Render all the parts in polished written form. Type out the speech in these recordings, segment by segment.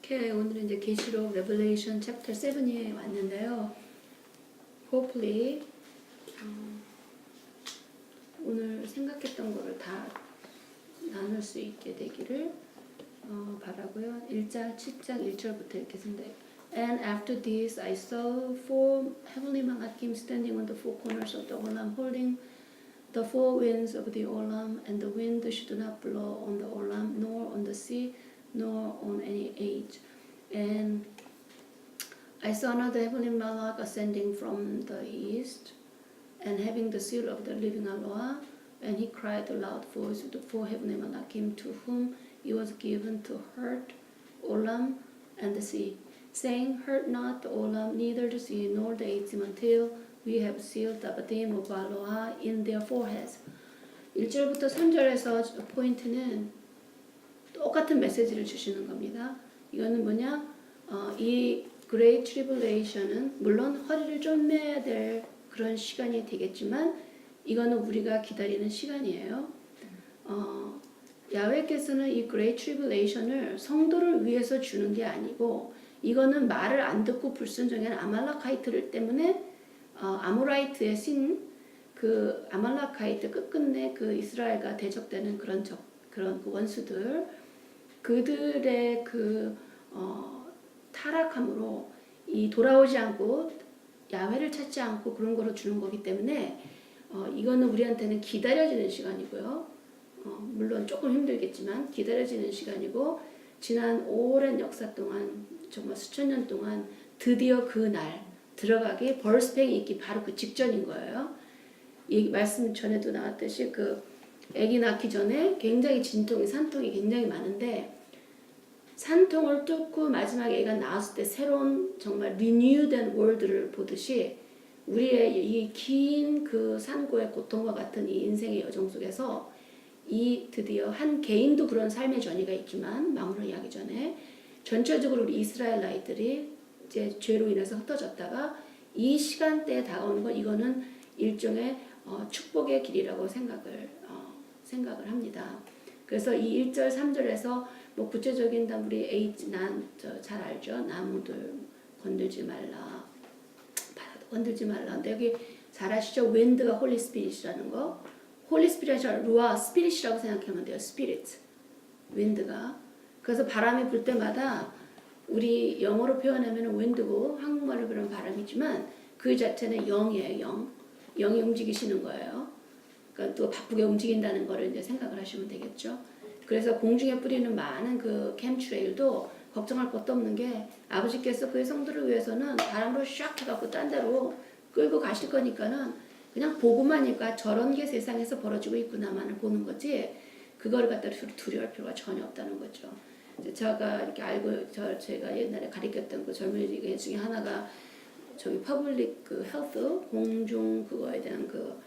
이렇게 오늘은 이제 계시록 Revelation chapter 7에 왔는데요. Hopefully 오늘 생각했던 거를 다 나눌 수 있게 되기를 바라고요. 1장 7장 1절부터 이렇게 쓴다. And after this I saw four heavenly Malachim standing on the four corners of the olam, holding the four winds of the olam, and the wind should not blow on the olam, nor on the sea, nor on any age. And I saw another heavenly Malach ascending from the east, and having the seal of the living Allah, and he cried a loud voice with the four heavenly Malachim, to whom it was given to hurt olam and the sea, saying, Hurt not the olam, neither the sea, nor the ages, until we have sealed the name of Allah in their foreheads. 1절부터 3절에서 포인트는 똑같은 메시지를 주시는 겁니다. 이거는 뭐냐? 이 Great Tribulation은 물론 허리를 쫄매야 될 그런 시간이 되겠지만 이거는 우리가 기다리는 시간이에요. 야훼께서는 이 Great Tribulation을 성도를 위해서 주는 게 아니고 이거는 말을 안 듣고 불순종한 아말라카이트를 때문에 아모라이트의 그 아말라카이트 끝끝내 그 이스라엘과 대적되는 그런 그 원수들 그들의 타락함으로 이 돌아오지 않고 야훼를 찾지 않고 그런 거로 주는 거기 때문에 이거는 우리한테는 기다려지는 시간이고요. 물론 조금 힘들겠지만 기다려지는 시간이고 지난 오랜 역사 동안 정말 수천 년 동안 드디어 그 날 들어가기 벌스팽이 있기 바로 그 직전인 거예요. 이 말씀 전에도 나왔듯이 그 아기 낳기 전에 굉장히 산통이 굉장히 많은데 산통을 뚫고 마지막에 애가 나왔을 때 새로운 정말 renew된 world를 보듯이 우리의 이 긴 그 산고의 고통과 같은 이 인생의 여정 속에서 이 드디어 한 개인도 그런 삶의 전이가 있지만 마무리 하기 전에 전체적으로 우리 이스라엘라이들이 이제 죄로 인해서 흩어졌다가 이 시간대에 다가오는 건 이거는 일종의 축복의 길이라고 생각을 합니다. 그래서 이 1절 3절에서 뭐 구체적인 우리 잘 알죠. 나무들 건들지 말라, 바다도 건들지 말라. 근데 여기 잘 아시죠? 윈드가 홀리 스피릿이라는 거. 홀리 스피릿이 루아 스피릿이라고 생각하면 돼요. 스피릿. 윈드가. 그래서 바람이 불 때마다 우리 영어로 표현하면 윈드고 한국말로 그런 바람이지만 그 자체는 영이에요. 영이 움직이시는 거예요. 그러니까 또 바쁘게 움직인다는 거를 이제 생각을 하시면 되겠죠. 그래서 공중에 뿌리는 많은 그 캠트레일도 걱정할 것도 없는 게 아버지께서 그의 성도를 위해서는 바람으로 샥 해갖고 딴 데로 끌고 가실 거니까는 그냥 보고만니까 저런 게 세상에서 벌어지고 있구나만을 보는 거지 그거를 갖다 두려워할 필요가 전혀 없다는 거죠. 제가 이렇게 알고 제가 옛날에 가르쳤던 그 젊은이 중에 하나가 저기 퍼블릭 그 헬스 공중 그거에 대한 그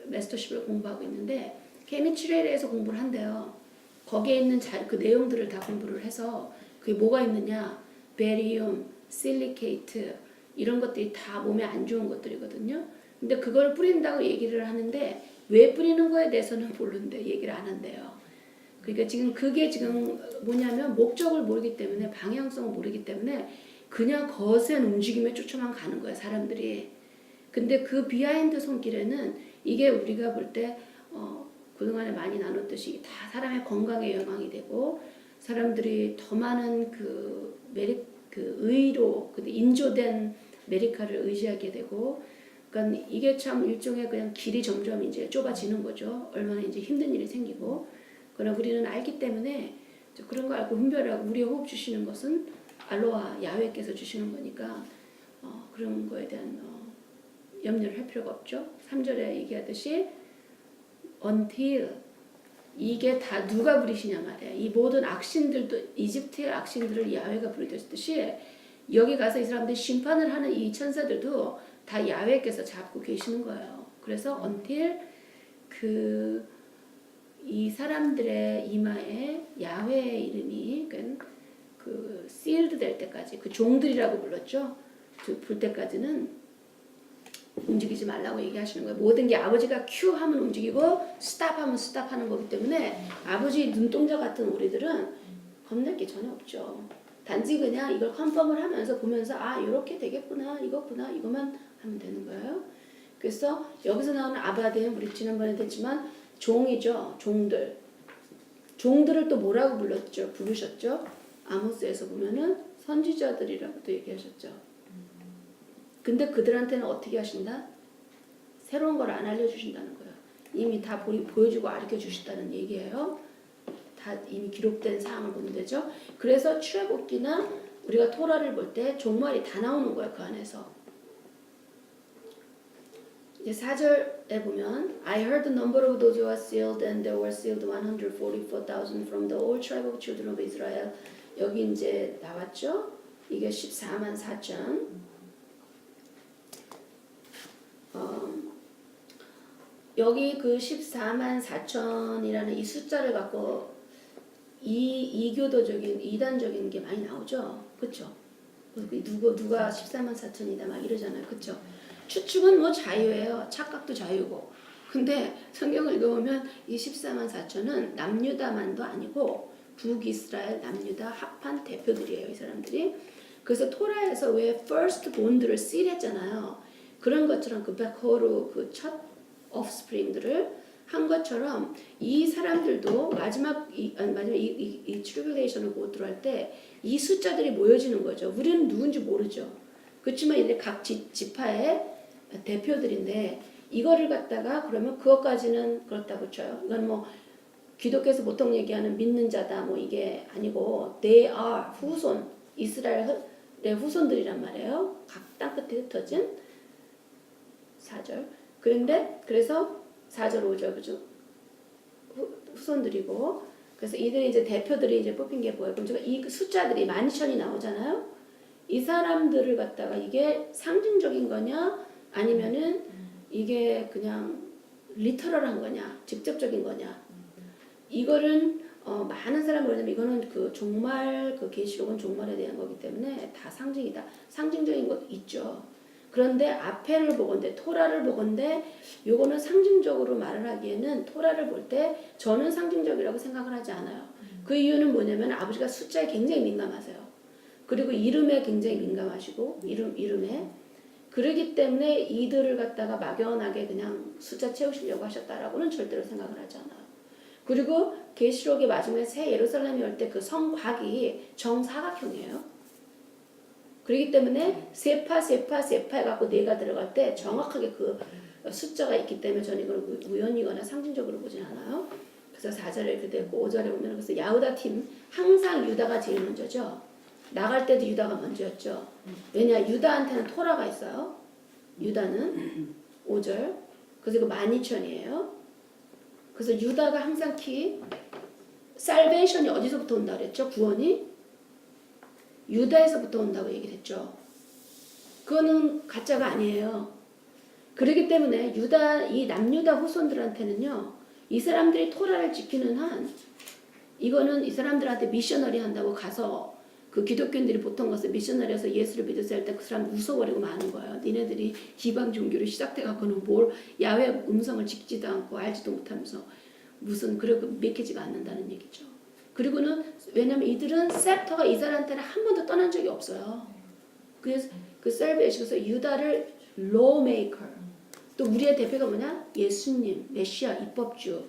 마스터십을 공부하고 있는데 케미츄레일에서 공부를 한대요. 거기에 있는 그 내용들을 다 공부를 해서 그게 뭐가 있느냐 베리움, 실리케이트 이런 것들이 다 몸에 안 좋은 것들이거든요. 근데 그걸 뿌린다고 얘기를 하는데 왜 뿌리는 거에 대해서는 모르는데 얘기를 안 한대요. 그러니까 지금 그게 지금 뭐냐면 목적을 모르기 때문에 방향성을 모르기 때문에 그냥 거센 움직임에 쫓아만 가는 거예요, 사람들이. 근데 그 비하인드 손길에는 이게 우리가 볼 때 그동안에 많이 나눴듯이 다 사람의 건강에 영향이 되고 사람들이 더 많은 그 의로 인조된 메리카를 의지하게 되고 그러니까 이게 참 일종의 그냥 길이 점점 이제 좁아지는 거죠. 얼마나 이제 힘든 일이 생기고 그러나 우리는 알기 때문에 그런 거 알고 분별하고 우리의 호흡 주시는 것은 알로하 야훼께서 주시는 거니까 그런 거에 대한 염려를 할 필요가 없죠. 3절에 얘기하듯이 until 이게 다 누가 부리시냐 말이야. 이 모든 악신들도 이집트의 악신들을 야훼가 부리듯이 여기 가서 이 사람들이 심판을 하는 이 천사들도 다 야훼께서 잡고 계시는 거예요. 그래서 until 이 사람들의 이마에 야훼의 이름이 그 sealed 될 때까지 그 종들이라고 불렀죠. 불 때까지는 움직이지 말라고 얘기하시는 거예요. 모든 게 아버지가 큐 하면 움직이고 스탑 하면 스탑 하는 거기 때문에 아버지 눈동자 같은 우리들은 겁낼 게 전혀 없죠. 단지 그냥 이걸 컨펌을 하면서 보면서 아 이렇게 되겠구나 이거구나 이것만 하면 되는 거예요. 그래서 여기서 나오는 아바딘 우리 지난번에 됐지만 종이죠. 종들. 종들을 또 뭐라고 부르셨죠? 아모스에서 보면은 선지자들이라고도 얘기하셨죠. 근데 그들한테는 어떻게 하신다? 새로운 걸 안 알려주신다는 거예요. 이미 다 보여주고 가르쳐 주셨다는 얘기예요. 다 이미 기록된 사항을 보면 되죠. 그래서 출애굽기나 우리가 토라를 볼 때 종말이 다 나오는 거예요. 그 안에서. 이제 4절에 보면 I heard the number of those who are sealed and there were sealed 144,000 from the whole tribe of children of Israel. 여기 이제 나왔죠. 이게 14만 4천. 여기 그 14만 4천이라는 이 숫자를 갖고 이교도적인 이단적인 게 많이 나오죠. 그렇죠? 누가 14만 4천이다 막 이러잖아요. 그렇죠? 추측은 뭐 자유예요. 착각도 자유고. 근데 성경을 읽어보면 이 14만 4천은 남유다만도 아니고 북이스라엘 남유다 합한 대표들이에요. 이 사람들이. 그래서 토라에서 왜 first born들을 seal했잖아요. 그런 것처럼 그 베코르 그 첫 offspring들을 한 것처럼 이 사람들도 마지막 이 트리뷸레이션을 고 들어갈 때 이 숫자들이 모여지는 거죠. 우리는 누군지 모르죠. 그렇지만 이제 각 지파의 대표들인데 이거를 갖다가 그러면 그것까지는 그렇다고 쳐요. 이건 뭐 기독교에서 보통 얘기하는 믿는 자다 뭐 이게 아니고 they are 후손 이스라엘의 후손들이란 말이에요. 각 땅끝에 흩어진 4절. 그런데 그래서 4절 5절 그죠? 후손들이고 그래서 이들이 이제 대표들이 이제 뽑힌 게 뭐예요? 그럼 제가 이 숫자들이 12,000이 나오잖아요. 이 사람들을 갖다가 이게 상징적인 거냐 아니면은 이게 그냥 리터럴한 거냐 직접적인 거냐 이거는 많은 사람이 그러냐면 이거는 그 종말 그 계시록은 종말에 대한 거기 때문에 다 상징이다. 상징적인 것 있죠. 그런데 앞에를 보건대 토라를 보건대 요거는 상징적으로 말을 하기에는 토라를 볼 때 저는 상징적이라고 생각을 하지 않아요. 그 이유는 뭐냐면 아버지가 숫자에 굉장히 민감하세요. 그리고 이름에 굉장히 민감하시고 이름에 그러기 때문에 이들을 갖다가 막연하게 그냥 숫자 채우시려고 하셨다라고는 절대로 생각을 하지 않아요. 그리고 계시록의 마지막에 새 예루살렘이 올 때 그 성곽이 정사각형이에요. 그렇기 때문에 세파 해갖고 네가 들어갈 때 정확하게 그 숫자가 있기 때문에 저는 이걸 우연이거나 상징적으로 보진 않아요. 그래서 4절에 이렇게 되고 5절에 보면 그래서 야후다 팀 항상 유다가 제일 먼저죠. 나갈 때도 유다가 먼저였죠. 왜냐 유다한테는 토라가 있어요. 유다는 5절. 그래서 이거 12,000이에요. 그래서 유다가 항상 살베이션이 어디서부터 온다 그랬죠? 구원이 유다에서부터 온다고 얘기를 했죠. 그거는 가짜가 아니에요. 그렇기 때문에 이 남유다 후손들한테는요. 이 사람들이 토라를 지키는 한 이거는 이 사람들한테 미셔너리 한다고 가서 그 기독교인들이 보통 가서 미셔너리에서 예수를 믿으세요 할 때 그 사람 웃어버리고 마는 거예요. 니네들이 기방 종교로 시작돼갖고는 뭘 야훼 음성을 직지도 않고 알지도 못하면서 무슨 그렇게 믿기지가 않는다는 얘기죠. 그리고는 왜냐면 이들은 셉터가 이스라엘한테는 한 번도 떠난 적이 없어요. 그래서 그 셀베이션에서 유다를 로메이커 또 우리의 대표가 뭐냐? 예수님, 메시아, 입법주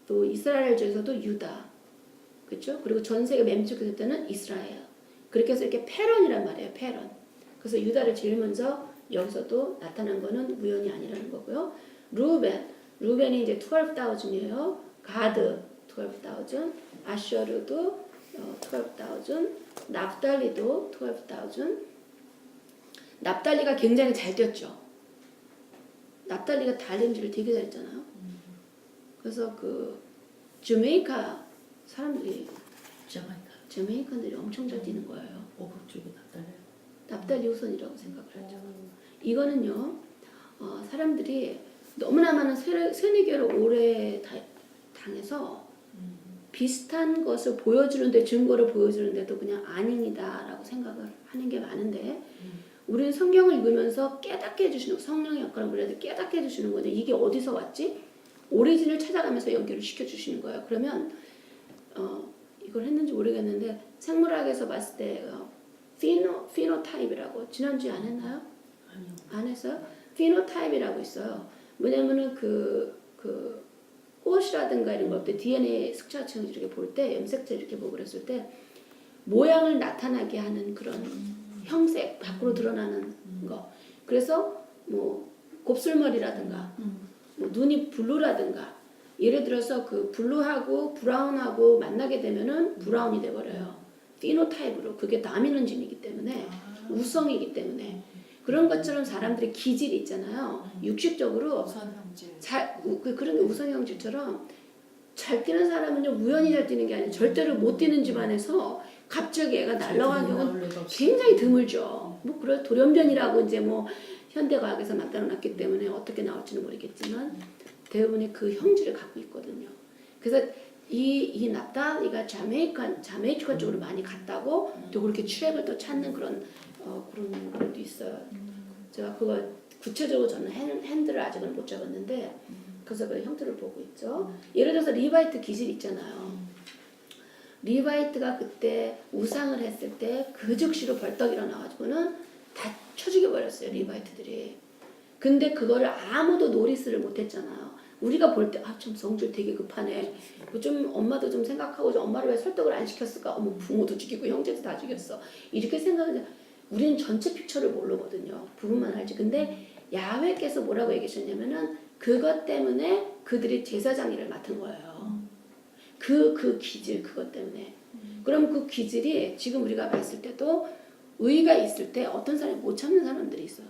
또 이스라엘 중에서도 유다 그렇죠? 그리고 전 세계 맨 밑에 있을 때는 이스라엘 그렇게 해서 이렇게 패런이란 말이에요. 패런 그래서 유다를 제일 먼저 여기서도 나타난 거는 우연이 아니라는 거고요. 루벤이 이제 12,000이에요. 가드 12,000, 아셔르도 12,000, 납달리도 12,000. 납달리가 굉장히 잘 뛰었죠. 납달리가 달림질을 되게 잘했잖아요. 그래서 그 저메이카 사람들이 저메이칸들이 엄청 잘 뛰는 거예요. 오복주고 납달리 후손이라고 생각을 하죠. 이거는요 사람들이 너무나 많은 세뇌교를 오래 당해서 비슷한 것을 보여주는데 증거를 보여주는데도 그냥 아닙니다라고 생각을 하는 게 많은데 우리는 성경을 읽으면서 깨닫게 해주시는 성령의 역할을 우리한테 깨닫게 해주시는 거죠. 이게 어디서 왔지? 오리진을 찾아가면서 연결을 시켜주시는 거예요. 그러면 이걸 했는지 모르겠는데 생물학에서 봤을 때 피노타입이라고 지난주에 안 했나요? 아니요. 안 했어요? 피노타입이라고 있어요. 뭐냐면은 그 꽃이라든가 이런 걸 때 DNA 습자층 이렇게 볼 때 염색체 이렇게 보고 그랬을 때 모양을 나타나게 하는 그런 형색 밖으로 드러나는 거. 그래서 뭐 곱슬머리라든가 뭐 눈이 블루라든가 예를 들어서 그 블루하고 브라운하고 만나게 되면은 브라운이 돼 버려요. 피노타입으로 그게 다미넌진이기 때문에 우성이기 때문에 그런 것처럼 사람들의 기질이 있잖아요. 육식적으로 우선형질. 그런 게 우성형질처럼 잘 뛰는 사람은요 우연히 잘 뛰는 게 아니라 절대로 못 뛰는 집안에서 갑자기 애가 날아간 경우는 굉장히 드물죠. 뭐 그런 돌연변이라고 이제 뭐 현대과학에서 만들어놨기 때문에 어떻게 나올지는 모르겠지만 대부분의 그 형질을 갖고 있거든요. 그래서 이 나타니가 자메이카 쪽으로 많이 갔다고 또 그렇게 트랙을 또 찾는 그런 것도 있어요. 제가 그거 구체적으로 저는 핸들을 아직은 못 잡았는데 그래서 그 형태를 보고 있죠. 예를 들어서 리바이트 기질 있잖아요. 리바이트가 그때 우상을 했을 때 그 즉시로 벌떡 일어나가지고는 다 쳐죽여 버렸어요. 리바이트들이. 근데 그거를 아무도 노리스를 못했잖아요. 우리가 볼 때 좀 성질 되게 급하네. 좀 엄마도 좀 생각하고 좀 엄마를 왜 설득을 안 시켰을까? 어머 부모도 죽이고 형제도 다 죽였어. 이렇게 생각하는데 우리는 전체 픽처를 모르거든요. 부분만 알지. 근데 야훼께서 뭐라고 얘기하셨냐면은 그것 때문에 그들이 제사장 일을 맡은 거예요. 그 기질 그것 때문에. 그럼 그 기질이 지금 우리가 봤을 때도 의가 있을 때 어떤 사람이 못 참는 사람들이 있어요.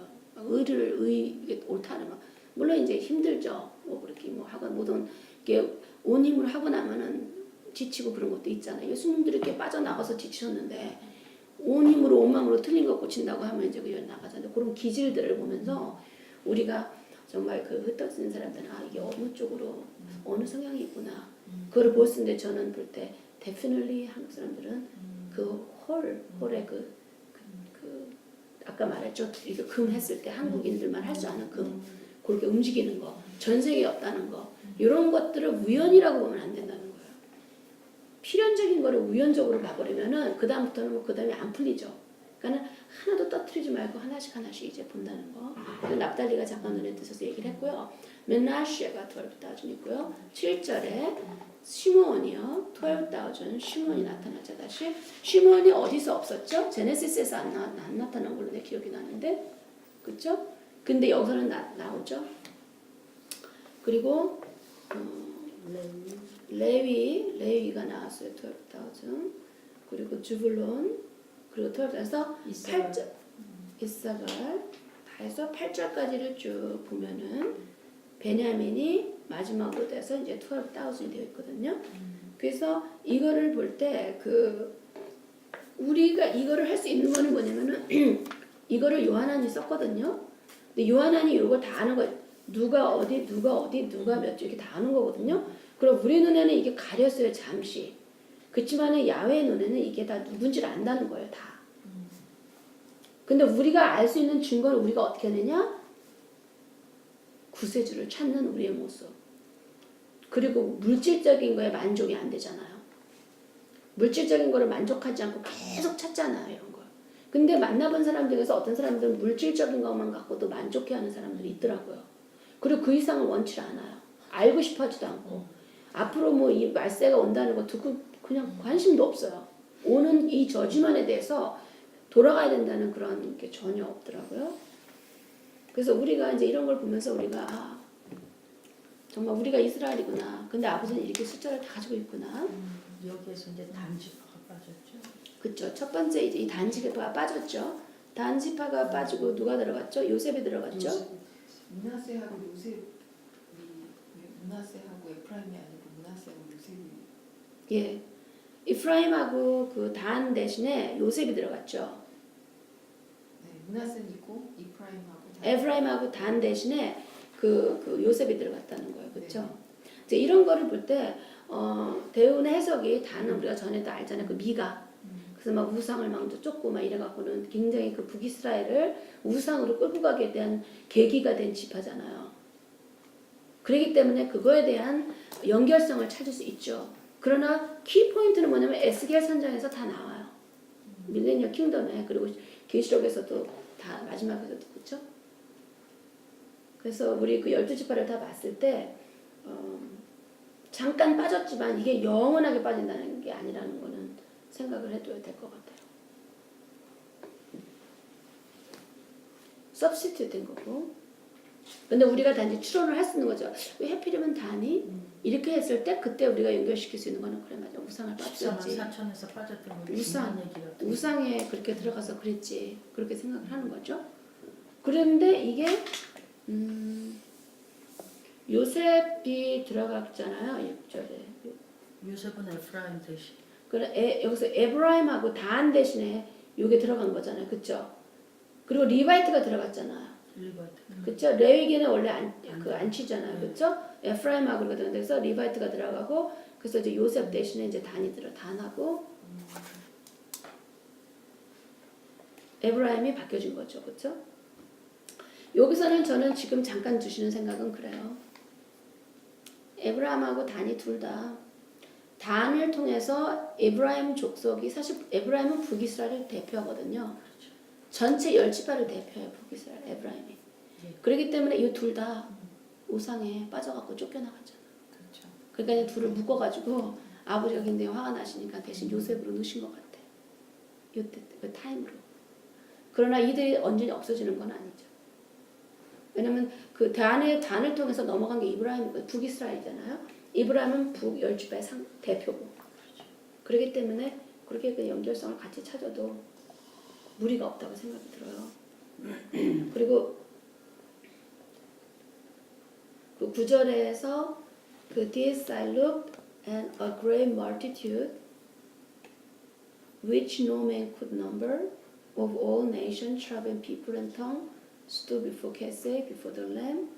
이게 옳다는 거. 물론 이제 힘들죠. 뭐 그렇게 뭐 하고 모든 게 온 힘을 하고 나면은 지치고 그런 것도 있잖아요. 예수님들이 이렇게 빠져나가서 지치셨는데 온 힘으로 온 마음으로 틀린 거 고친다고 하면 이제 그연 나가잖아요. 그런 기질들을 보면서 우리가 정말 그 흩어지는 사람들은 이게 어느 쪽으로 어느 성향이 있구나. 그걸 볼 수 있는데 저는 볼 때 definitely 한국 사람들은 그 홀의 그 아까 말했죠. 이게 금 했을 때 한국인들만 할 수 아는 그렇게 움직이는 거, 전 세계에 없다는 거, 이런 것들을 우연이라고 보면 안 된다는 거예요. 필연적인 거를 우연적으로 봐버리면은 그 다음부터는 그 다음에 안 풀리죠. 그러니까 하나도 떠트리지 말고 하나씩 이제 본다는 거. 납달리가 잠깐 눈에 뜨셔서 얘기를 했고요. 메나시아가 12,000 있고요. 7절에 시므온이요. 12,000 시므온이 나타나죠. 다시 시므온이 어디서 없었죠? 제네시스에서 안 나타난 걸로 내 기억이 나는데 그렇죠? 근데 여기서는 나오죠. 그리고 레위가 나왔어요. 12,000 그리고 주블론 그리고 12,000에서 8절 이사갈 다 해서 8절까지를 쭉 보면은 베냐민이 마지막으로 돼서 이제 12,000이 되어 있거든요. 그래서 이거를 볼 때 우리가 이거를 할 수 있는 거는 뭐냐면은 이거를 요한안이 썼거든요. 근데 요한안이 이걸 다 아는 거예요. 누가 어디 누가 몇 줄 이렇게 다 아는 거거든요. 그럼 우리 눈에는 이게 가렸어요. 잠시. 그렇지만은 야훼의 눈에는 이게 다 누군지를 안다는 거예요. 다. 근데 우리가 알 수 있는 증거를 우리가 어떻게 하느냐? 구세주를 찾는 우리의 모습. 그리고 물질적인 거에 만족이 안 되잖아요. 물질적인 거를 만족하지 않고 계속 찾잖아요. 이런 걸. 근데 만나본 사람들 중에서 어떤 사람들은 물질적인 것만 갖고도 만족해하는 사람들이 있더라고요. 그리고 그 이상을 원치 않아요. 알고 싶어 하지도 않고. 앞으로 뭐 이 말세가 온다는 거 듣고 그냥 관심도 없어요. 오는 이 저주만에 대해서 돌아가야 된다는 그런 게 전혀 없더라고요. 그래서 우리가 이제 이런 걸 보면서 우리가 정말 우리가 이스라엘이구나. 근데 아버지는 이렇게 숫자를 다 가지고 있구나. 여기에서 이제 단지파가 빠졌죠. 그렇죠. 첫 번째 이제 이 단지파가 빠졌죠. 단지파가 빠지고 누가 들어갔죠? 요셉이 들어갔죠. 므낫세하고 요셉이 므낫세하고 에프라임이 아니고 므낫세하고 요셉이. 예. 이프라임하고 그 단 대신에 요셉이 들어갔죠. 네, 므낫세는 있고 이프라임하고 에프라임하고 단 대신에 그 요셉이 들어갔다는 거예요. 그렇죠? 이제 이런 거를 볼 때 대운의 해석이 단은 우리가 전에도 알잖아요. 그 미가. 그래서 막 우상을 막 쫓고 막 이래갖고는 굉장히 그 북이스라엘을 우상으로 끌고 가게 대한 계기가 된 지파잖아요. 그렇기 때문에 그거에 대한 연결성을 찾을 수 있죠. 그러나 키 포인트는 뭐냐면 에스겔 선장에서 다 나와요. 밀레니얼 킹덤에 그리고 계시록에서도 다 마지막에서도 그렇죠. 그래서 우리 그 12지파를 다 봤을 때 잠깐 빠졌지만 이게 영원하게 빠진다는 게 아니라는 거는 생각을 해둬야 될 것 같아요. 서브스티튜트 된 거고. 근데 우리가 단지 추론을 할 수 있는 거죠. 왜 하필이면 다니? 이렇게 했을 때 그때 우리가 연결시킬 수 있는 거는 그래 맞아. 우상을 14만 빠졌지. 4천에서 빠졌던 거 우상, 중요한 얘기가 우상에 그렇게 들어가서 그랬지. 그렇게 생각을 하는 거죠. 그런데 이게 요셉이 들어갔잖아요. 6절에. 요셉은 에프라임 대신 여기서 에브라임하고 단 대신에 요게 들어간 거잖아요. 그쵸? 그리고 리바이트가 들어갔잖아요. 리바이트. 그쵸? 레위기는 원래 안 치잖아요. 그쵸? 에프라임하고 그러거든요. 그래서 리바이트가 들어가고 그래서 이제 요셉 대신에 이제 단하고 에브라임이 바뀌어진 거죠. 그쵸? 여기서는 저는 지금 잠깐 주시는 생각은 그래요. 에브라임하고 단이 둘 다 단을 통해서 에브라임 족속이 사실 에브라임은 북이스라엘을 대표하거든요. 전체 10지파를 대표해요. 북이스라엘 에브라임이. 그렇기 때문에 이 둘 다 우상에 빠져갖고 쫓겨나갔잖아요. 그렇죠. 그러니까 둘을 묶어가지고 아버지가 굉장히 화가 나시니까 대신 요셉으로 넣으신 것 같아요. 이때 그 타임으로. 그러나 이들이 완전히 없어지는 건 아니죠. 왜냐면 그 단을 통해서 넘어간 게 북이스라엘이잖아요. 이브라임은 북 10지파의 대표고. 그렇기 때문에 그렇게 그 연결성을 같이 찾아도 무리가 없다고 생각이 들어요. 그리고 그 9절에서 그 this I looked and a great multitude which no man could number of all nations, tribe and people and tongue stood before Keseh, before the Lamb,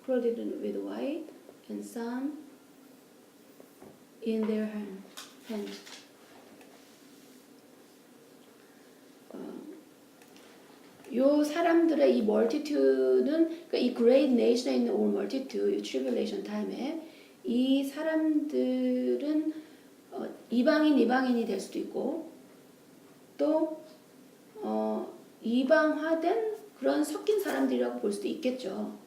clothed with white, and some in their hands. 요 사람들의 이 멀티튜드는 그러니까 이 great nation에 있는 all multitude, 이 tribulation time에 이 사람들은 이방인이 될 수도 있고 또 이방화된 그런 섞인 사람들이라고 볼 수도 있겠죠.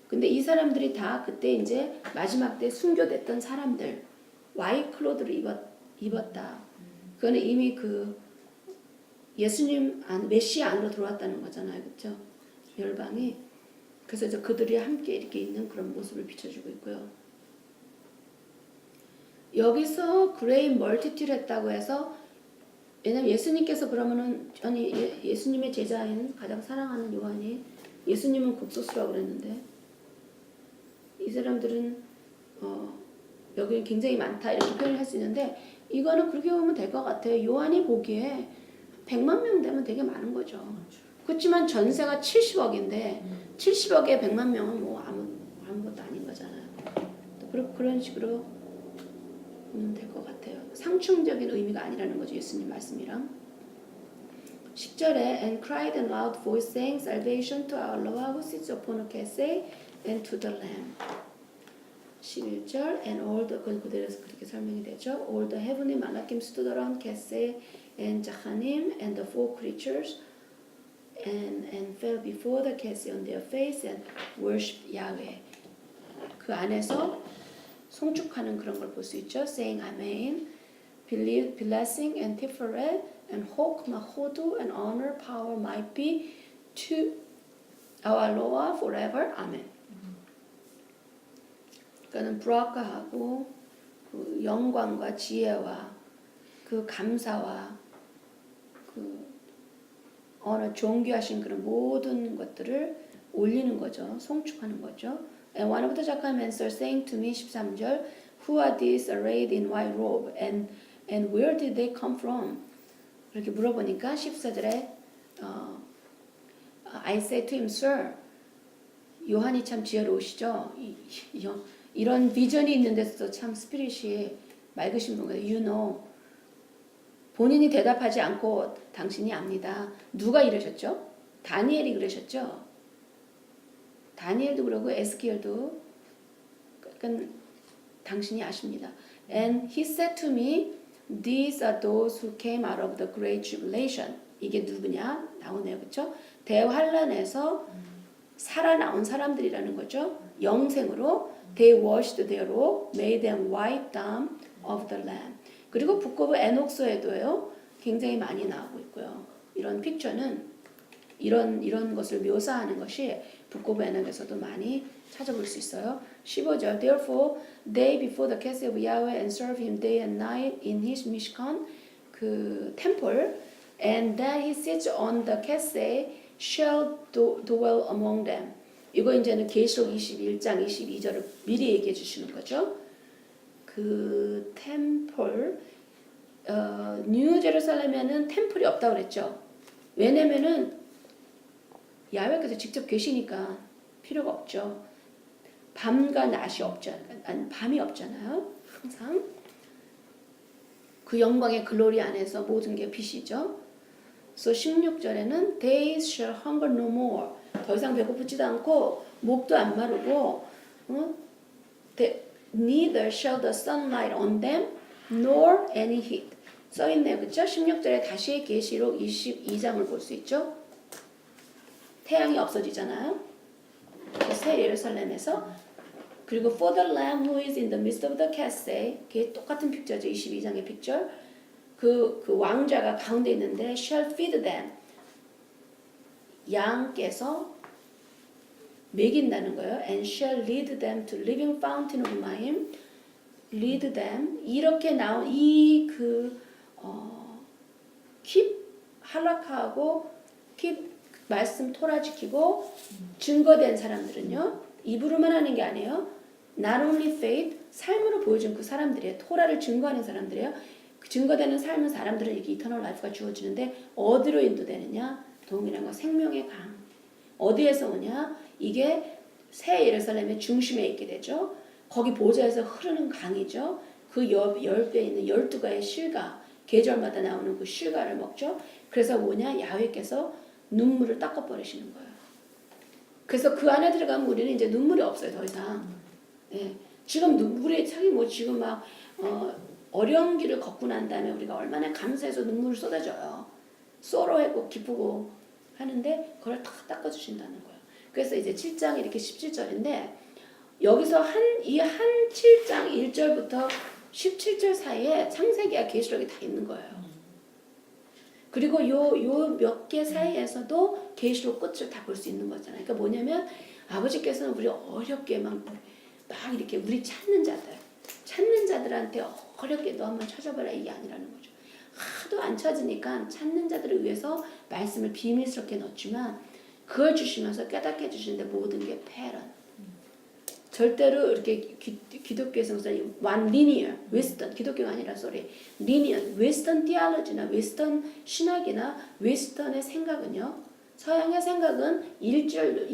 근데 이 사람들이 다 그때 이제 마지막 때 순교됐던 사람들, 와이트 클로드를 입었다. 그거는 이미 그 예수님 메시아 안으로 들어왔다는 거잖아요. 그렇죠? 열방이. 그래서 이제 그들이 함께 이렇게 있는 그런 모습을 비춰주고 있고요. 여기서 그레인 멀티튜드 했다고 해서 왜냐면 예수님께서 그러면은 아니 예수님의 제자인 가장 사랑하는 요한이 예수님은 곡소수라고 그랬는데 이 사람들은 여기 굉장히 많다 이렇게 표현을 할 수 있는데 이거는 그렇게 보면 될 것 같아요. 요한이 보기에 100만 명 되면 되게 많은 거죠. 그렇지만 전세가 70억인데 70억에 100만 명은 뭐 아무것도 아닌 거잖아요. 또 그런 식으로 보면 될 것 같아요. 상충적인 의미가 아니라는 거죠. 예수님 말씀이랑. 10절에 and cried in loud voice saying salvation to our Lord who sits upon a Keseh and to the Lamb. 11절 and all the 그대로서 그렇게 설명이 되죠. All the heavenly malachim stood around Keseh and Jachanim and the four creatures and fell before the Keseh on their face and worshipped Yahweh. 그 안에서 송축하는 그런 걸 볼 수 있죠. Saying Amen, blessing and tiferet and hope, mahodu and honor, power, might be to our Lord forever. Amen. 그러니까는 브라카하고 그 영광과 지혜와 그 감사와 그 어느 존귀하신 그런 모든 것들을 올리는 거죠. 송축하는 거죠. And one of the Jacob answered, saying to me, 13절, Who are these arrayed in white robe, and where did they come from? 이렇게 물어보니까 14절에 I said to him, Sir, 요한이 참 지혜로우시죠? 이런 비전이 있는 데서도 참 스피릿이 맑으신 분 거예요. You know. 본인이 대답하지 않고 당신이 압니다. 누가 이러셨죠? 다니엘이 그러셨죠? 다니엘도 그러고 에스겔도 그러니까 당신이 아십니다. And he said to me, these are those who came out of the great tribulation. 이게 누구냐? 나오네요. 그렇죠? 대환란에서 살아나온 사람들이라는 거죠. 영생으로 they washed their robe, made them white down of the lamb. 그리고 북 오브 에녹스에도요. 굉장히 많이 나오고 있고요. 이런 픽처는 이런 것을 묘사하는 것이 북 오브 에녹에서도 많이 찾아볼 수 있어요. 15절 Therefore they before the castle of Yahweh and serve him day and night in his mishkan 그 temple and that he sits on the castle shall dwell among them. 이거 이제는 계시록 21장 22절을 미리 얘기해 주시는 거죠. 그 템플 뉴 제루살렘에는 템플이 없다고 그랬죠. 왜냐면은 야훼께서 직접 계시니까 필요가 없죠. 밤과 낮이 없잖아요. 밤이 없잖아요. 항상 그 영광의 글로리 안에서 모든 게 빛이죠. 그래서 16절에는 They shall hunger no more. 더 이상 배고프지도 않고 목도 안 마르고 Neither shall the sunlight on them nor any heat. 써있네요. 그렇죠? 16절에 다시 계시록 22장을 볼 수 있죠. 태양이 없어지잖아요. 새 예루살렘에서 그리고 for the lamb who is in the midst of the castle 그게 똑같은 픽처죠. 22장의 픽처. 그 왕자가 가운데 있는데 shall feed them. 양께서 먹인다는 거예요. And shall lead them to living fountain of Mayim. lead them. 이렇게 나온 keep 할락하고 keep 말씀 토라 지키고 증거된 사람들은요. 입으로만 하는 게 아니에요. Not only faith, 삶으로 보여준 그 사람들이에요. 토라를 증거하는 사람들이에요. 그 증거되는 삶은 사람들은 이렇게 이터널 라이프가 주어지는데 어디로 인도되느냐? 동일한 거 생명의 강. 어디에서 오냐? 이게 새 예루살렘의 중심에 있게 되죠. 거기 보좌에서 흐르는 강이죠. 그 열배 있는 12가의 실가, 계절마다 나오는 그 실가를 먹죠. 그래서 뭐냐? 야훼께서 눈물을 닦아버리시는 거예요. 그래서 그 안에 들어가면 우리는 이제 눈물이 없어요. 더 이상. 네. 지금 눈물이 지금 막 어려운 길을 걷고 난 다음에 우리가 얼마나 감사해서 눈물을 쏟아져요. 쏘로하고 기쁘고 하는데 그걸 다 닦아주신다는 거예요. 그래서 이제 7장 이렇게 17절인데 여기서 이 한 7장 1절부터 17절 사이에 창세기와 계시록이 다 있는 거예요. 그리고 요 몇 개 사이에서도 계시록 끝을 다 볼 수 있는 거잖아요. 그러니까 뭐냐면 아버지께서는 우리 어렵게 막 이렇게 우리 찾는 자들한테 어렵게 너 한번 찾아봐라 이게 아니라는 거죠. 하도 안 찾으니까 찾는 자들을 위해서 말씀을 비밀스럽게 넣지만 그걸 주시면서 깨닫게 해주시는데 모든 게 패런. 절대로 이렇게 기독교에서 무슨 one linear, 웨스턴 기독교가 아니라 linear, 웨스턴 theology나 웨스턴 신학이나 웨스턴의 생각은요. 서양의 생각은 일렬로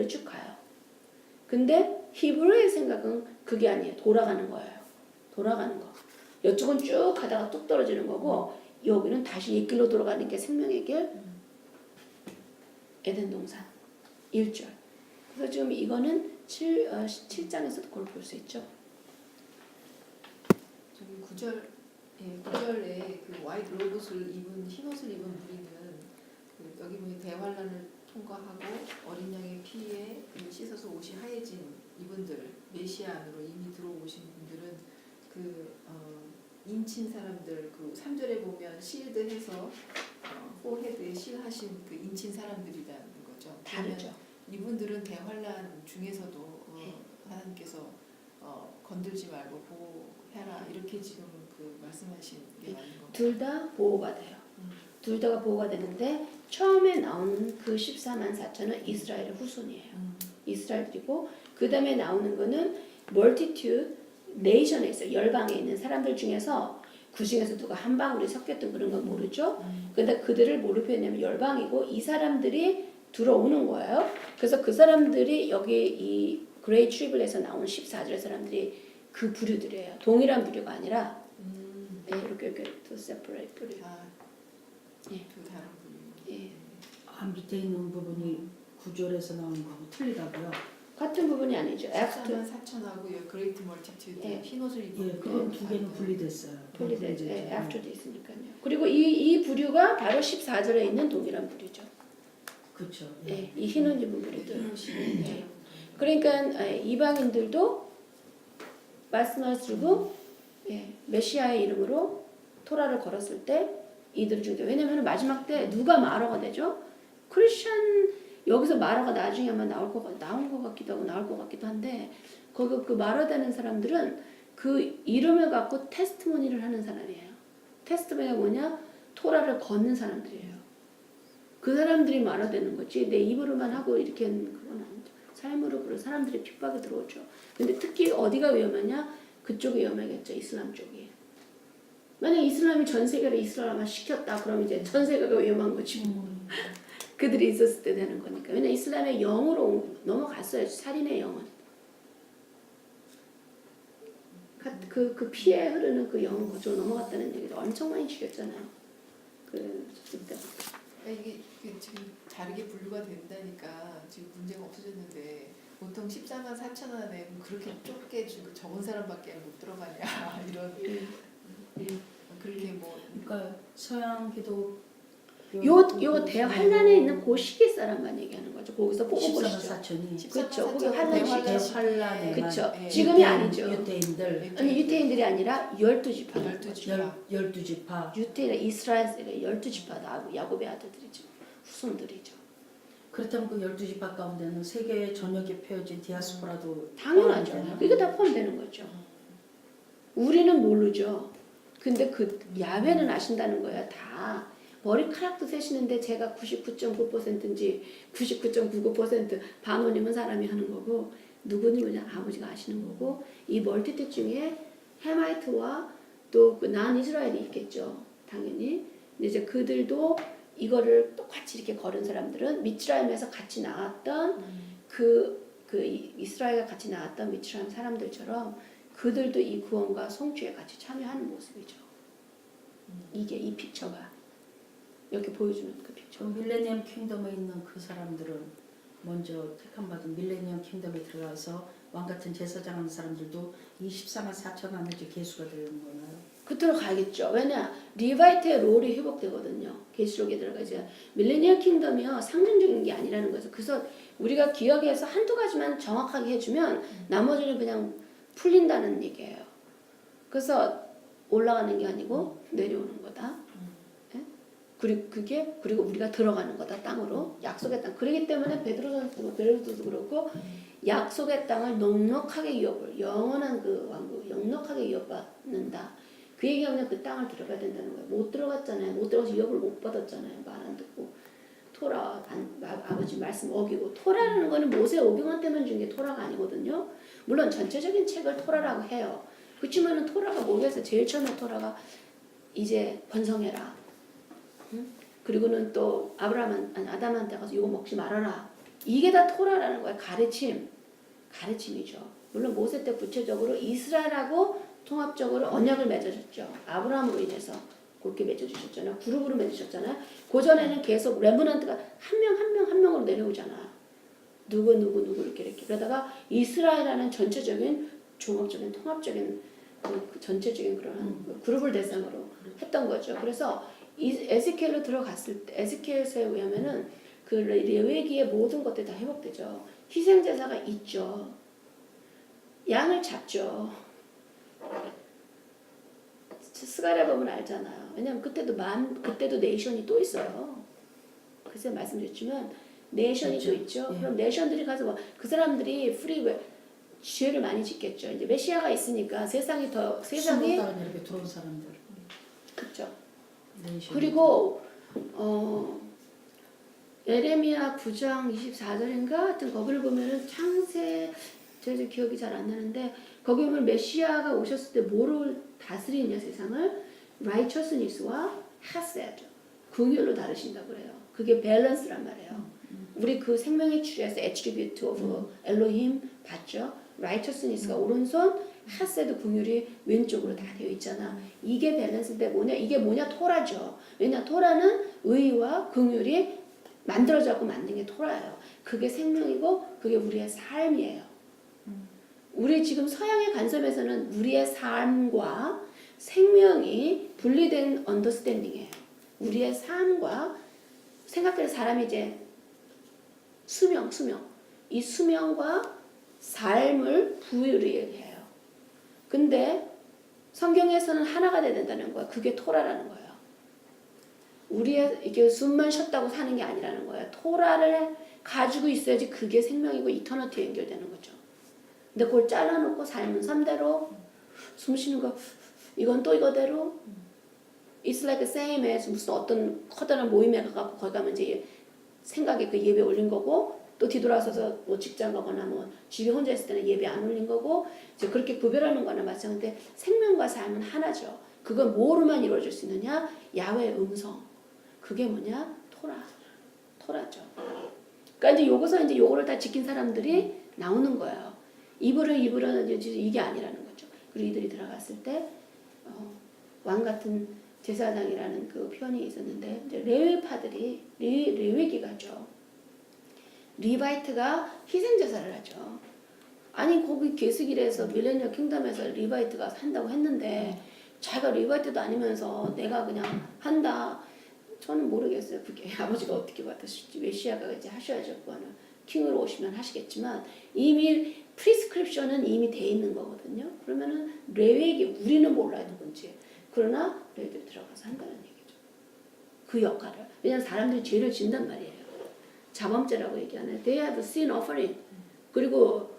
쭉 가요. 근데 히브리의 생각은 그게 아니에요. 돌아가는 거예요. 돌아가는 거. 이쪽은 쭉 가다가 뚝 떨어지는 거고 여기는 다시 옛길로 돌아가는 게 생명의 길. 에덴 동산 1절. 그래서 지금 이거는 7장에서도 그걸 볼 수 있죠. 저기 9절에 그 화이트 로봇을 입은 흰옷을 입은 무리는 여기 보면 대환란을 통과하고 어린 양의 피에 씻어서 옷이 하얘진 이분들 메시아 안으로 이미 들어오신 분들은 인친 사람들 3절에 보면 실드해서 포헤드에 실하신 그 인친 사람들이라는 거죠. 다르죠. 이분들은 대환란 중에서도 하나님께서 건들지 말고 보호해라 이렇게 지금 그 말씀하신 게 맞는 겁니다. 둘 다 보호가 돼요. 둘 다가 보호가 되는데 처음에 나오는 그 14만 4천은 이스라엘의 후손이에요. 이스라엘이고 그 다음에 나오는 거는 멀티튜드 네이션에 있어요. 열방에 있는 사람들 중에서 그 중에서 누가 한 방울이 섞였던 그런 건 모르죠. 근데 그들을 뭐로 표현하면 열방이고 이 사람들이 들어오는 거예요. 그래서 그 사람들이 여기 이 그레이 트리블에서 나오는 14절의 사람들이 그 부류들이에요. 동일한 부류가 아니라 네, 이렇게 to separate 부류. 예. 두 다른 부류. 예. 밑에 있는 부분이 9절에서 나오는 거하고 틀리다고요? 같은 부분이 아니죠. after 14만 4천하고 그레이트 멀티튜드 예. 흰옷을 입은 예, 그건 두 개는 분리됐어요. 분리되죠. 분리됐죠. 예, after도 있으니까요. 그리고 이 부류가 바로 14절에 있는 동일한 부류죠. 그렇죠. 예, 이 흰옷 입은 부류들. 흰옷이 예. 그러니까 이방인들도 말씀하시고 메시아의 이름으로 토라를 걸었을 때 이들 중에 왜냐하면 마지막 때 누가 마러가 되죠? 크리스천 여기서 마러가 나중에 아마 나올 것 같기도 하고 나올 것 같기도 한데 거기 그 마러 되는 사람들은 그 이름을 갖고 테스트모니를 하는 사람이에요. 테스트모니가 뭐냐? 토라를 걷는 사람들이에요. 그 사람들이 마러 되는 거지 내 입으로만 하고 이렇게 하는 그건 아니죠. 삶으로 그런 사람들이 핍박이 들어오죠. 근데 특히 어디가 위험하냐? 그쪽이 위험하겠죠. 이슬람 쪽이. 만약 이슬람이 전 세계를 이슬람화 시켰다 그러면 이제 전 세계가 위험한 거지. 그들이 있었을 때 되는 거니까. 왜냐 이슬람의 영으로 넘어갔어요. 살인의 영은. 그 피에 흐르는 그 영은 그쪽으로 넘어갔다는 얘기를 엄청 많이 죽였잖아요. 그때. 이게 지금 다르게 분류가 된다니까 지금 문제가 없어졌는데 보통 14만 4천 안에 그렇게 좁게 적은 사람밖에 못 들어가냐 이런 그렇게 뭐 그러니까 서양 기독 요 대환란에 있는 그 시기 사람만 얘기하는 거죠. 거기서 뽑은 14만 것이죠. 4천이 그렇죠. 그게 환란 시기. 대환란에만 그렇죠. 예. 지금이 아니죠. 유대인들 아니 유태인들이 아니라 12지파. 12지파 12지파 유태인 이스라엘의 12지파 야곱의 아들들이죠. 후손들이죠. 그렇다면 그 12지파 가운데는 세계 전역에 펴진 디아스포라도 당연하죠. 포함되나? 그게 다 포함되는 거죠. 우리는 모르죠. 근데 그 야훼는 아신다는 거야. 다 머리카락도 세시는데 제가 99.9%인지 99.99% 반올림은 사람이 하는 거고 누구냐 아버지가 아시는 거고 이 멀티티 중에 헤마이트와 또 그 난 이스라엘이 있겠죠. 당연히. 근데 이제 그들도 이거를 똑같이 이렇게 걸은 사람들은 미츠라임에서 같이 나왔던 이스라엘과 같이 나왔던 미츠라임 사람들처럼 그들도 이 구원과 성취에 같이 참여하는 모습이죠. 이게 이 픽처가 이렇게 보여주는 그 픽처. 저 밀레니엄 킹덤에 있는 그 사람들은 먼저 택함받은 밀레니엄 킹덤에 들어가서 왕같은 제사장 하는 사람들도 이 14만 4천 안에 계수가 되는 거나요? 그대로 가겠죠. 왜냐 리바이트의 롤이 회복되거든요. 계시록에 들어가지. 밀레니얼 킹덤이요 상징적인 게 아니라는 거죠. 그래서 우리가 기억해서 한두 가지만 정확하게 해주면 나머지는 그냥 풀린다는 얘기예요. 그래서 올라가는 게 아니고 내려오는 거다. 예? 그리고 우리가 들어가는 거다 땅으로 약속의 땅. 그렇기 때문에 베드로도 그렇고 약속의 땅을 넉넉하게 영원한 그 왕국 넉넉하게 위협받는다. 그 얘기하면 그 땅을 들어가야 된다는 거예요. 못 들어갔잖아요. 못 들어가서 위협을 못 받았잖아요. 말 안 듣고 토라 아버지 말씀 어기고 토라라는 거는 모세 오병헌 때만 준 게 토라가 아니거든요. 물론 전체적인 책을 토라라고 해요. 그렇지만은 토라가 뭐겠어요? 제일 처음에 토라가 이제 번성해라. 응? 그리고는 또 아담한테 가서 이거 먹지 말아라. 이게 다 토라라는 거예요. 가르침이죠. 물론 모세 때 구체적으로 이스라엘하고 통합적으로 언약을 맺어줬죠. 아브라함으로 인해서 그렇게 맺어주셨잖아요. 그룹으로 맺으셨잖아요. 그 전에는 계속 레므넌트가 한 명으로 내려오잖아. 누구 이렇게 그러다가 이스라엘이라는 전체적인 종합적인 통합적인 그 전체적인 그런 그룹을 대상으로 했던 거죠. 그래서 에스겔로 들어갔을 때 에스겔서에 의하면은 그 레위기의 모든 것들이 다 회복되죠. 희생제사가 있죠. 양을 잡죠. 스가랴 보면 알잖아요. 왜냐면 그때도 네이션이 또 있어요. 그래서 말씀드렸지만 네이션이 그렇죠. 또 있죠. 예. 그럼 네이션들이 가서 그 사람들이 죄를 많이 짓겠죠. 이제 메시아가 있으니까 세상이 이렇게 들어온 사람들. 그렇죠. 네이션. 그리고 에레미야 9장 24절인가 하여튼 거기를 보면은 창세 제가 기억이 잘 안 나는데 거기 보면 메시아가 오셨을 때 뭐를 다스리냐 세상을 righteousness와 hesed 긍휼로 다루신다고 그래요. 그게 밸런스란 말이에요. 우리 그 생명의 추리에서 attribute of 엘로힘 봤죠? righteousness가 오른손, hesed 긍휼이 왼쪽으로 다 되어 있잖아. 이게 밸런스인데 이게 뭐냐? 토라죠. 왜냐? 토라는 의와 긍휼이 만들어져갖고 만든 게 토라예요. 그게 생명이고 그게 우리의 삶이에요. 우리 지금 서양의 관점에서는 우리의 삶과 생명이 분리된 언더스탠딩이에요. 우리의 삶과 생각해서 사람이 이제 수명 이 수명과 삶을 분리해요. 근데 성경에서는 하나가 돼야 된다는 거야. 그게 토라라는 거예요. 우리의 이게 숨만 쉬었다고 사는 게 아니라는 거예요. 토라를 가지고 있어야지 그게 생명이고 이터너티에 연결되는 거죠. 근데 그걸 잘라놓고 삶은 삶대로 숨 쉬는 거 이건 또 이거대로 It's like the same as 무슨 어떤 커다란 모임에 가고 거기 가면 이제 생각에 그 예배 올린 거고 또 뒤돌아서서 뭐 직장 가거나 뭐 집에 혼자 있을 때는 예배 안 올린 거고 이제 그렇게 구별하는 거나 마찬가지인데 생명과 삶은 하나죠. 그건 뭐로만 이루어질 수 있느냐? 야훼의 음성. 그게 뭐냐? 토라죠. 그러니까 이제 요거서 이제 요거를 다 지킨 사람들이 나오는 거예요. 이불은 이제 이게 아니라는 거죠. 그리고 이들이 들어갔을 때 왕 같은 제사장이라는 그 표현이 있었는데 이제 레위파들이 레위기가죠. 리바이트가 희생제사를 하죠. 아니 거기 계수길에서 밀레니얼 킹덤에서 리바이트가 한다고 했는데 자기가 리바이트도 아니면서 내가 그냥 한다. 저는 모르겠어요. 그게 아버지가 어떻게 받으실지 메시아가 이제 하셔야죠. 그거는 킹으로 오시면 하시겠지만 이미 프리스크립션은 이미 돼 있는 거거든요. 그러면은 레위기 우리는 몰라요 누군지. 그러나 레위들이 들어가서 한다는 얘기죠. 그 역할을. 왜냐하면 사람들이 죄를 진단 말이에요. 자범죄라고 얘기하는 They have sin offering. 그리고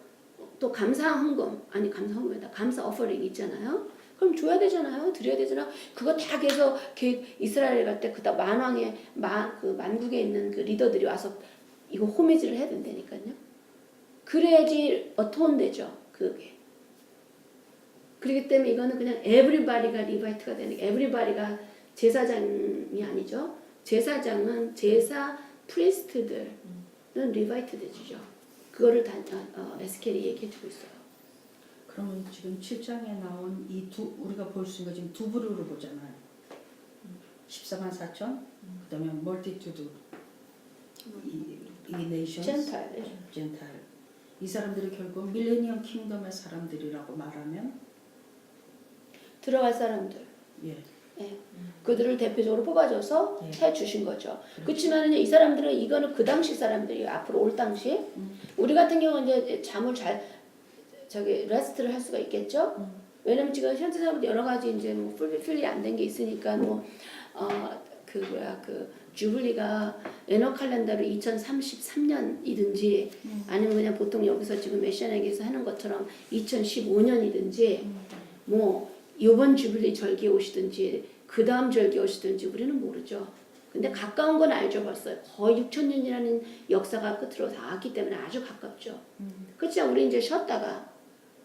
또 감사 헌금 아니 감사 헌금이다. 감사 offering 있잖아요. 그럼 줘야 되잖아요. 드려야 되잖아. 그거 다 계속 이스라엘 갈 때 그다 만왕의 그 만국에 있는 그 리더들이 와서 이거 호미질을 해야 된다니까요. 그래야지 어톤되죠. 그게. 그렇기 때문에 이거는 그냥 everybody가 리바이트가 되는 게 everybody가 제사장이 아니죠. 제사장은 제사 프리스트들은 리바이트 되죠. 그거를 다 에스겔이 얘기해주고 있어요. 그러면 지금 7장에 나온 이 우리가 볼 수 있는 거 지금 두 부류로 보잖아요. 14만 4천, 그다음에 멀티튜드, 이 네이션, 젠타일. 이 사람들이 결국 밀레니엄 킹덤의 사람들이라고 말하면 들어갈 사람들. 예. 예. 그들을 대표적으로 뽑아줘서 예. 해주신 거죠. 그렇지만은 이 사람들은 이거는 그 당시 사람들이 앞으로 올 당시 우리 같은 경우는 이제 잠을 레스트를 할 수가 있겠죠. 왜냐면 지금 현재 사람들 여러 가지 이제 뭐 풀리 안 된 게 있으니까 그 주블리가 에너 칼렌더로 2033년이든지 아니면 그냥 보통 여기서 지금 메시아에게서 하는 것처럼 2015년이든지 뭐 이번 주블리 절기에 오시든지 그 다음 절기에 오시든지 우리는 모르죠. 근데 가까운 건 알죠. 벌써 거의 6,000년이라는 역사가 끝으로 다 왔기 때문에 아주 가깝죠. 그렇지만 우리 이제 쉬었다가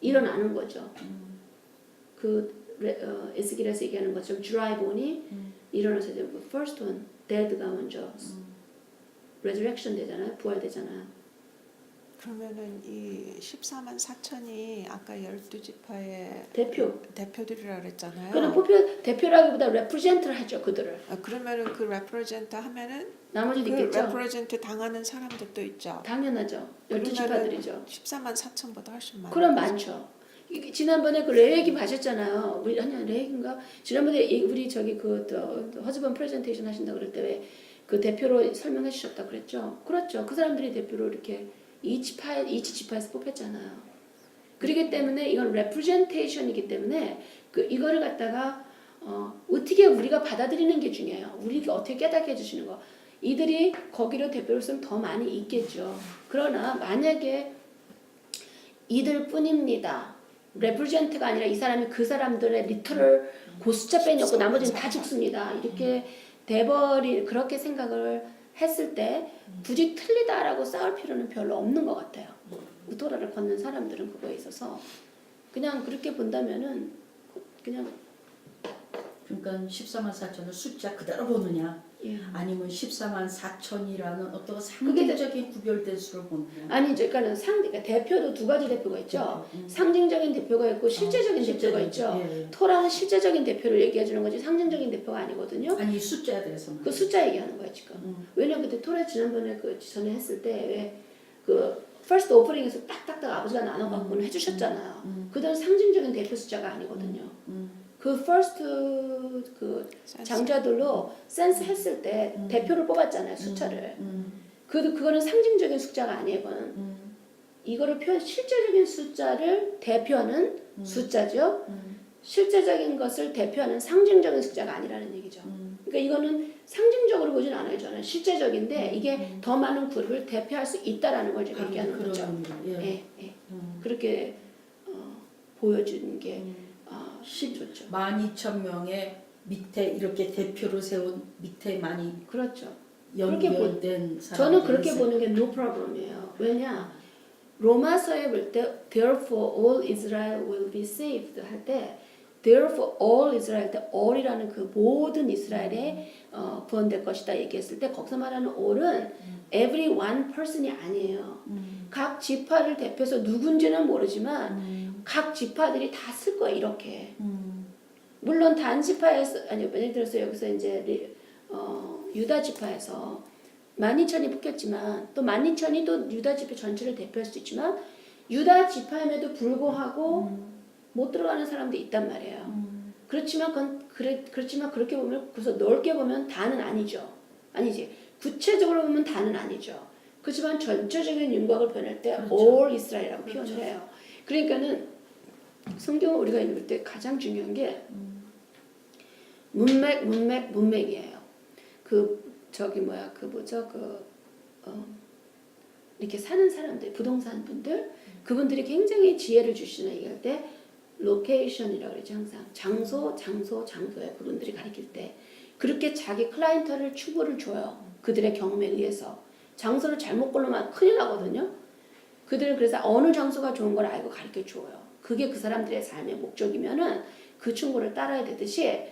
일어나는 거죠. 에스겔에서 얘기하는 것처럼 드라이본이 일어나서 이제 first one, dead가 먼저 resurrection 되잖아요. 부활되잖아요. 그러면은 이 14만 4천이 아까 12지파의 대표들이라 그랬잖아요. 그럼 대표라기보다 represent를 하죠. 그들을. 그러면은 그 represent 하면은 나머지도 그 있겠죠. represent 당하는 사람들도 있죠. 당연하죠. 12지파들이죠. 14만 4천보다 훨씬 많아요. 그럼 많죠. 지난번에 그 레이기 봐셨잖아요. 우리 아니야 레이기인가? 지난번에 우리 저기 허즈번 프레젠테이션 하신다 그럴 때 왜 그 대표로 설명해 주셨다 그랬죠. 그렇죠. 그 사람들이 대표로 이렇게 이치 지파에서 뽑혔잖아요. 그렇기 때문에 이건 레프레젠테이션이기 때문에 이거를 갖다가 어떻게 우리가 받아들이는 게 중요해요. 우리가 어떻게 깨닫게 해주시는 거. 이들이 거기로 대표로 쓰면 더 많이 있겠죠. 그러나 만약에 이들뿐입니다. 레프레젠트가 아니라 이 사람이 그 사람들의 리터럴 숫자 빼놓고 나머지는 다 죽습니다. 이렇게 그렇게 생각을 했을 때 굳이 틀리다라고 싸울 필요는 별로 없는 것 같아요. 우토라를 걷는 사람들은 그거에 있어서 그냥 그렇게 본다면은 그냥 그러니까 14만 4천을 숫자 그대로 보느냐 예. 아니면 14만 4천이라는 어떤 상징적인 구별된 수를 보느냐 아니죠. 그러니까 대표도 두 가지 대표가 있죠. 상징적인 대표가 있고 실제적인 대표가 있죠. 예. 토라는 실제적인 대표를 얘기해 주는 거지 상징적인 대표가 아니거든요. 아니 숫자에 대해서는 그 숫자 얘기하는 거야 지금. 왜냐면 그때 토라 지난번에 전에 했을 때 왜 그 first offering에서 딱딱딱 아버지가 나눠 갖고는 해주셨잖아요. 그들은 상징적인 대표 숫자가 아니거든요. 그 first 그 장자들로 센스 했을 때 대표를 뽑았잖아요, 숫자를. 그거는 상징적인 숫자가 아니에요, 이거는. 이거를 실제적인 숫자를 대표하는 숫자죠. 실제적인 것을 대표하는 상징적인 숫자가 아니라는 얘기죠. 그러니까 이거는 상징적으로 보진 않아요, 저는. 실제적인데 이게 더 많은 그룹을 대표할 수 있다라는 걸 제가 얘기하는 거죠. 예, 예. 그렇게 보여주는 게 좋죠. 12,000명의 밑에 이렇게 대표를 세운 밑에 많이 그렇죠. 연결된 저는 그렇게 보는 게 no problem이에요. 왜냐? 로마서에 볼 때 therefore all Israel will be saved 할 때 therefore all Israel 때 all이라는 그 모든 이스라엘에 구원될 것이다 얘기했을 때 거기서 말하는 all은 every one person이 아니에요. 각 지파를 대표해서 누군지는 모르지만 각 지파들이 다 쓸 거예요, 이렇게. 물론 단 지파에서 아니 예를 들어서 여기서 이제 유다 지파에서 12,000이 뽑혔지만 또 12,000이 또 유다 지파 전체를 대표할 수 있지만 유다 지파임에도 불구하고 못 들어가는 사람도 있단 말이에요. 그렇지만 그렇지만 그렇게 보면 그래서 넓게 보면 다는 아니죠. 아니지. 구체적으로 보면 다는 아니죠. 그렇지만 전체적인 윤곽을 표현할 때 그렇죠. all 이스라엘이라고 그렇죠. 표현을 해요. 그러니까는 성경을 우리가 읽을 때 가장 중요한 게 문맥이에요. 이렇게 사는 사람들, 부동산 분들, 그분들이 굉장히 지혜를 주시는 얘기할 때 로케이션이라고 그러죠. 항상 장소에 그분들이 가리킬 때 그렇게 자기 클라이언트를 추구를 줘요. 그들의 경험에 의해서. 장소를 잘못 고르면 큰일 나거든요. 그들은 그래서 어느 장소가 좋은 걸 알고 가르쳐 줘요. 그게 그 사람들의 삶의 목적이면은 그 충고를 따라야 되듯이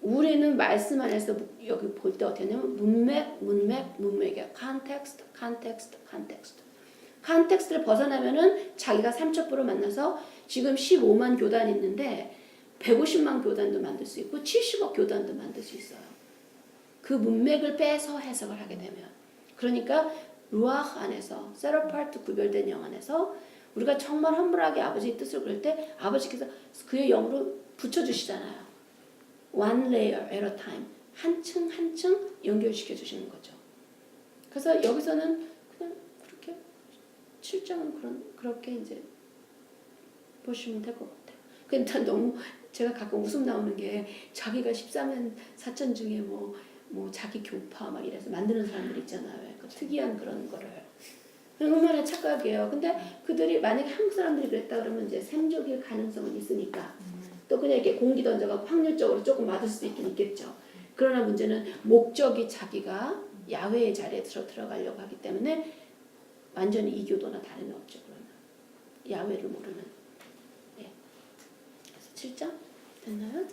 우리는 말씀 안에서 여기 볼 때 어떻게 하냐면 문맥이야. 컨텍스트를 벗어나면은 자기가 삼척부를 만나서 지금 15만 교단이 있는데 150만 교단도 만들 수 있고 70억 교단도 만들 수 있어요. 그 문맥을 빼서 해석을 하게 되면. 그러니까 루아흐 안에서 세라파트 구별된 영 안에서 우리가 정말 헌물하게 아버지의 뜻을 그릴 때 아버지께서 그의 영으로 붙여주시잖아요. One layer at a time. 한 층 한 층 연결시켜 주시는 거죠. 그래서 여기서는 그냥 그렇게 7장은 그렇게 이제 보시면 될 것 같아요. 근데 너무 제가 가끔 웃음 나오는 게 자기가 13년 사천 중에 뭐 자기 교파 막 이래서 만드는 사람들 있잖아요. 그 특이한 그런 거를. 얼마나 착각이에요. 근데 그들이 만약에 한국 사람들이 그랬다 그러면 이제 샘족일 가능성은 있으니까 또 그냥 이렇게 공기 던져가고 확률적으로 조금 맞을 수도 있긴 있겠죠. 그러나 문제는 목적이 자기가 야훼의 자리에 들어가려고 하기 때문에 완전히 이교도나 다름이 없죠. 그러면 야훼를 모르는. 예. 그래서 7장 됐나요?